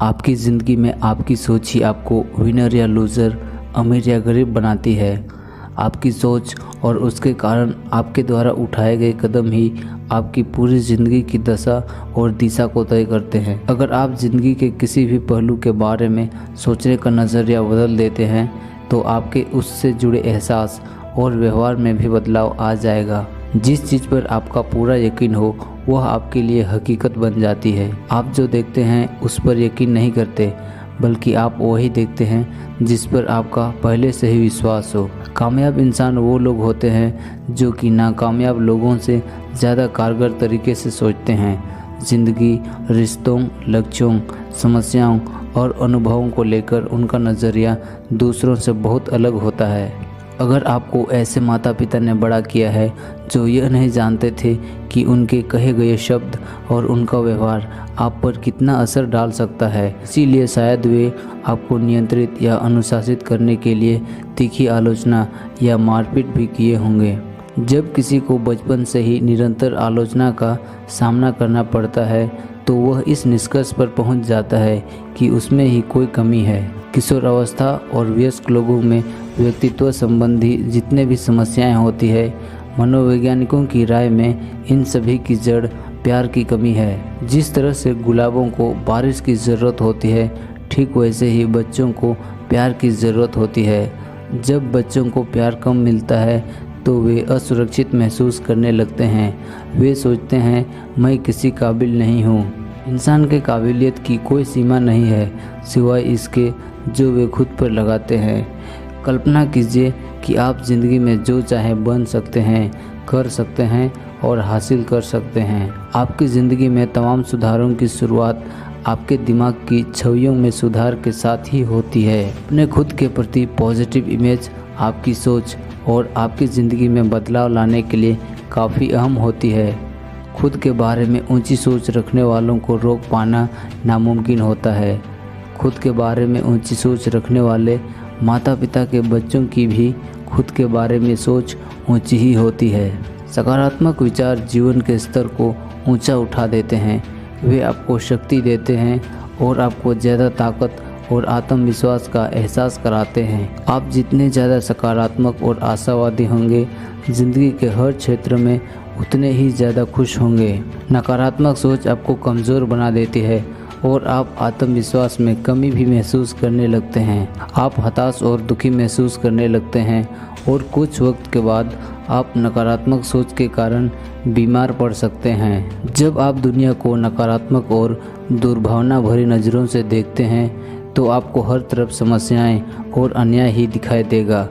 आपकी ज़िंदगी में आपकी सोच ही आपको विनर या लूज़र, अमीर या गरीब बनाती है। आपकी सोच और उसके कारण आपके द्वारा उठाए गए कदम ही आपकी पूरी ज़िंदगी की दशा और दिशा को तय करते हैं। अगर आप ज़िंदगी के किसी भी पहलू के बारे में सोचने का नज़रिया बदल देते हैं तो आपके उससे जुड़े एहसास और व्यवहार में भी बदलाव आ जाएगा। जिस चीज़ पर आपका पूरा यकीन हो वह आपके लिए हकीकत बन जाती है। आप जो देखते हैं उस पर यकीन नहीं करते, बल्कि आप वही देखते हैं जिस पर आपका पहले से ही विश्वास हो। कामयाब इंसान वो लोग होते हैं जो कि नाकामयाब लोगों से ज़्यादा कारगर तरीके से सोचते हैं। ज़िंदगी, रिश्तों, लक्ष्यों, समस्याओं और अनुभवों को लेकर उनका नज़रिया दूसरों से बहुत अलग होता है। अगर आपको ऐसे माता पिता ने बड़ा किया है जो यह नहीं जानते थे कि उनके कहे गए शब्द और उनका व्यवहार आप पर कितना असर डाल सकता है, इसीलिए शायद वे आपको नियंत्रित या अनुशासित करने के लिए तीखी आलोचना या मारपीट भी किए होंगे। जब किसी को बचपन से ही निरंतर आलोचना का सामना करना पड़ता है तो वह इस निष्कर्ष पर पहुंच जाता है कि उसमें ही कोई कमी है। किशोरावस्था और वयस्क लोगों में व्यक्तित्व संबंधी जितने भी समस्याएं होती है, मनोवैज्ञानिकों की राय में इन सभी की जड़ प्यार की कमी है। जिस तरह से गुलाबों को बारिश की ज़रूरत होती है, ठीक वैसे ही बच्चों को प्यार की ज़रूरत होती है। जब बच्चों को प्यार कम मिलता है तो वे असुरक्षित महसूस करने लगते हैं। वे सोचते हैं मैं किसी काबिल नहीं हूँ। इंसान के काबिलियत की कोई सीमा नहीं है सिवाय इसके जो वे खुद पर लगाते हैं। कल्पना कीजिए कि आप ज़िंदगी में जो चाहे बन सकते हैं, कर सकते हैं और हासिल कर सकते हैं। आपकी ज़िंदगी में तमाम सुधारों की शुरुआत आपके दिमाग की छवियों में सुधार के साथ ही होती है। अपने खुद के प्रति पॉजिटिव इमेज आपकी सोच और आपकी ज़िंदगी में बदलाव लाने के लिए काफ़ी अहम होती है। खुद के बारे में ऊंची सोच रखने वालों को रोक पाना नामुमकिन होता है। खुद के बारे में ऊंची सोच रखने वाले माता पिता के बच्चों की भी खुद के बारे में सोच ऊंची ही होती है। सकारात्मक विचार जीवन के स्तर को ऊंचा उठा देते हैं। वे आपको शक्ति देते हैं और आपको ज़्यादा ताकत और आत्मविश्वास का एहसास कराते हैं। आप जितने ज़्यादा सकारात्मक और आशावादी होंगे, ज़िंदगी के हर क्षेत्र में उतने ही ज़्यादा खुश होंगे। नकारात्मक सोच आपको कमज़ोर बना देती है और आप आत्मविश्वास में कमी भी महसूस करने लगते हैं। आप हताश और दुखी महसूस करने लगते हैं और कुछ वक्त के बाद आप नकारात्मक सोच के कारण बीमार पड़ सकते हैं। जब आप दुनिया को नकारात्मक और दुर्भावना भरी नज़रों से देखते हैं तो आपको हर तरफ समस्याएं और अन्याय ही दिखाई देगा।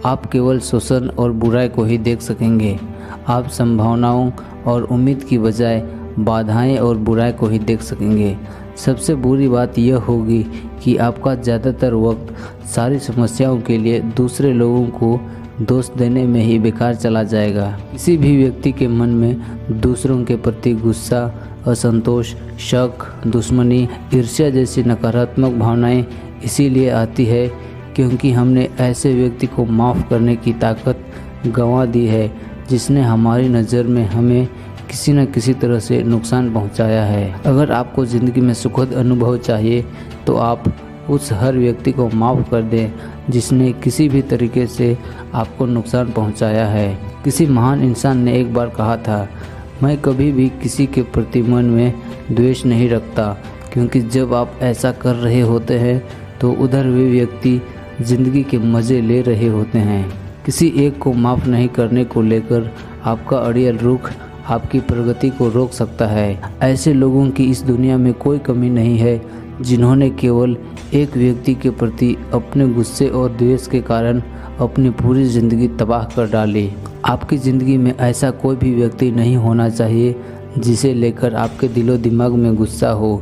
आप केवल शोषण और बुराई को ही देख सकेंगे। आप संभावनाओं और उम्मीद की बजाय बाधाएं और बुराई को ही देख सकेंगे। सबसे बुरी बात यह होगी कि आपका ज़्यादातर वक्त सारी समस्याओं के लिए दूसरे लोगों को दोष देने में ही बेकार चला जाएगा। किसी भी व्यक्ति के मन में दूसरों के प्रति गुस्सा, असंतोष, शक, दुश्मनी, ईर्ष्या जैसी नकारात्मक भावनाएं इसीलिए आती है क्योंकि हमने ऐसे व्यक्ति को माफ़ करने की ताकत गंवा दी है जिसने हमारी नज़र में हमें किसी न किसी तरह से नुकसान पहुंचाया है। अगर आपको ज़िंदगी में सुखद अनुभव चाहिए तो आप उस हर व्यक्ति को माफ़ कर दें जिसने किसी भी तरीके से आपको नुकसान पहुंचाया है। किसी महान इंसान ने एक बार कहा था, मैं कभी भी किसी के प्रति मन में द्वेष नहीं रखता, क्योंकि जब आप ऐसा कर रहे होते हैं तो उधर वे व्यक्ति ज़िंदगी के मज़े ले रहे होते हैं। किसी एक को माफ़ नहीं करने को लेकर आपका अड़ियल रुख आपकी प्रगति को रोक सकता है। ऐसे लोगों की इस दुनिया में कोई कमी नहीं है जिन्होंने केवल एक व्यक्ति के प्रति अपने गुस्से और द्वेष के कारण अपनी पूरी ज़िंदगी तबाह कर डाली। आपकी ज़िंदगी में ऐसा कोई भी व्यक्ति नहीं होना चाहिए जिसे लेकर आपके दिलो दिमाग में गुस्सा हो।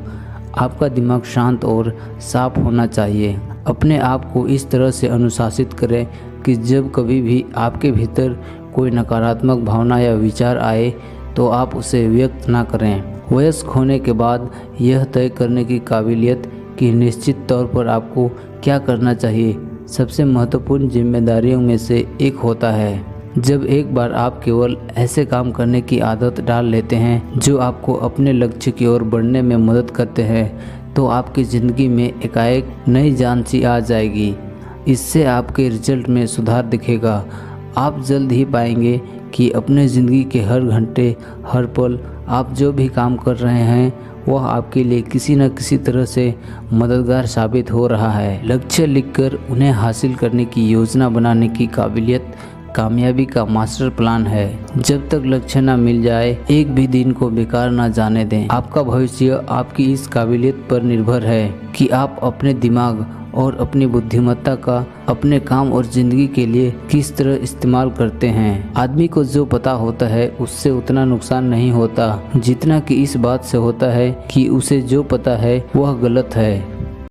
आपका दिमाग शांत और साफ होना चाहिए। अपने आप को इस तरह से अनुशासित करें कि जब कभी भी आपके भीतर कोई नकारात्मक भावना या विचार आए तो आप उसे व्यक्त ना करें। वयस्क होने के बाद यह तय करने की काबिलियत कि निश्चित तौर पर आपको क्या करना चाहिए सबसे महत्वपूर्ण जिम्मेदारियों में से एक होता है। जब एक बार आप केवल ऐसे काम करने की आदत डाल लेते हैं जो आपको अपने लक्ष्य की ओर बढ़ने में मदद करते हैं तो आपकी ज़िंदगी में एकाएक नई जान सी आ जाएगी। इससे आपके रिजल्ट में सुधार दिखेगा। आप जल्द ही पाएंगे कि अपने ज़िंदगी के हर घंटे, हर पल आप जो भी काम कर रहे हैं वह आपके लिए किसी न किसी तरह से मददगार साबित हो रहा है। लक्ष्य लिखकर उन्हें हासिल करने की योजना बनाने की काबिलियत कामयाबी का मास्टर प्लान है। जब तक लक्ष्य न मिल जाए, एक भी दिन को बेकार न जाने दें। आपका भविष्य आपकी इस काबिलियत पर निर्भर है कि आप अपने दिमाग और अपनी बुद्धिमत्ता का अपने काम और जिंदगी के लिए किस तरह इस्तेमाल करते हैं। आदमी को जो पता होता है उससे उतना नुकसान नहीं होता जितना कि इस बात से होता है कि उसे जो पता है वह गलत है।